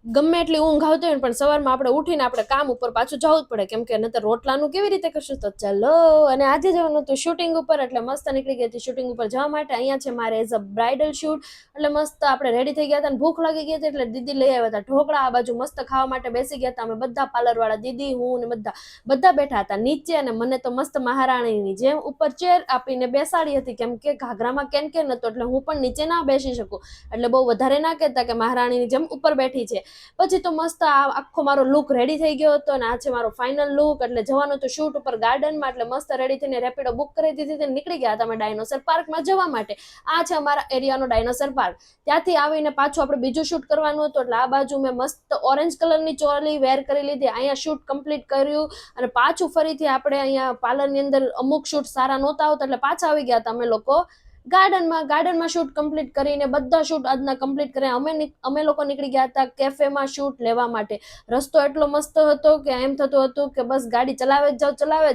ગમે એટલી ઊંઘ આવતી હોય પણ સવારમાં આપણે ઉઠીને આપણે કામ ઉપર પાછું જવું જ પડે, કેમ કે નહીંતર રોટલાનું કેવી રીતે કરશું. તો ચાલો, અને આજે જવાનું હતું શૂટિંગ ઉપર, એટલે મસ્ત નીકળી ગઈ હતી શૂટિંગ ઉપર જવા માટે. અહીંયા છે મારે એઝ અ બ્રાઇડલ શૂટ, એટલે મસ્ત આપણે રેડી થઈ ગયા હતા અને ભૂખ લાગી ગઈ હતી, એટલે દીદી લઈ આવ્યા હતા ઢોકળા. આ બાજુ મસ્ત ખાવા માટે બેસી ગયા હતા અમે બધા, પાર્લરવાળા દીદી, હું ને બધા બેઠા હતા નીચે. અને મને તો મસ્ત મહારાણીની જેમ ઉપર ચેર આપીને બેસાડી હતી, કેમ કે ઘાઘરામાં કેન હતો, એટલે હું પણ નીચે ના બેસી શકું, એટલે બહુ વધારે ના કહેતા કે મહારાણીની જેમ ઉપર બેઠી છે. પછી તો મસ્ત આખો મારો લુક રેડી થઈ ગયો હતો, અને આ છે મારો ફાઇનલ લુક. એટલે જવાનું તો શૂટ ઉપર ગાર્ડનમાં, એટલે મસ્ત રેડી થઈને રેપિડો બુક કરી દીધી હતી, નીકળી ગયા હતા અમે ડાયનોસર પાર્કમાં જવા માટે. આ છે અમારા એરિયાનો ડાયનોસર પાર્ક. ત્યાંથી આવીને પાછું આપણે બીજું શૂટ કરવાનું હતું, એટલે આ બાજુ મેં મસ્ત ઓરેન્જ કલરની ચોલી વેર કરી લીધી, અહીંયા શૂટ કમ્પ્લીટ કર્યું. અને પાછું ફરીથી આપણે અહીંયા પાર્લરની અંદર અમુક શૂટ સારા નહોતા આવતા, એટલે પાછા આવી ગયા હતા અમે લોકો ગાર્ડનમાં શૂટ કમ્પ્લીટ કરીને બધા શૂટ આજના કમ્પ્લીટ કરીને અમે લોકો નીકળી ગયા હતા કેફેમાં શૂટ લેવા માટે. રસ્તો એટલો મસ્ત હતો કે એમ થતું હતું કે બસ ગાડી ચલાવે જ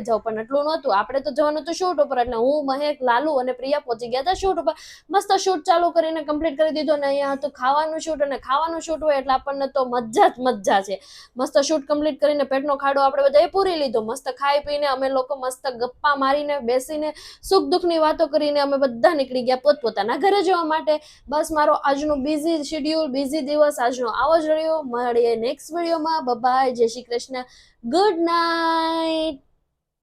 જાવ, પણ એટલું નહોતું. આપણે તો જવાનું હતું શૂટ ઉપર, એટલે હું, મહેક, લાલુ અને પ્રિયા પહોંચી ગયા હતા શૂટ ઉપર. મસ્ત શૂટ ચાલુ કરીને કમ્પ્લીટ કરી દીધો, અને અહીંયા હતું ખાવાનું શૂટ, અને ખાવાનું શૂટ હોય એટલે આપણને તો મજા જ મજા છે. મસ્ત શૂટ કમ્પ્લીટ કરીને પેટનો ખાડો આપણે બધાએ પૂરી લીધો. મસ્ત ખાઈ પીને અમે લોકો મસ્ત ગપ્પા મારીને બેસીને સુખ દુઃખની વાતો કરીને અમે બધા નીકળી ગયા પોતપોતાના ઘરે જવા માટે. બસ મારો આજનો બિઝી શેડ્યુલ, બિઝી દિવસ આજનો આવો જ રહ્યો. મળીએ નેક્સ્ટ વિડીયોમાં. બાય, જય શ્રી કૃષ્ણ, ગુડ નાઇટ.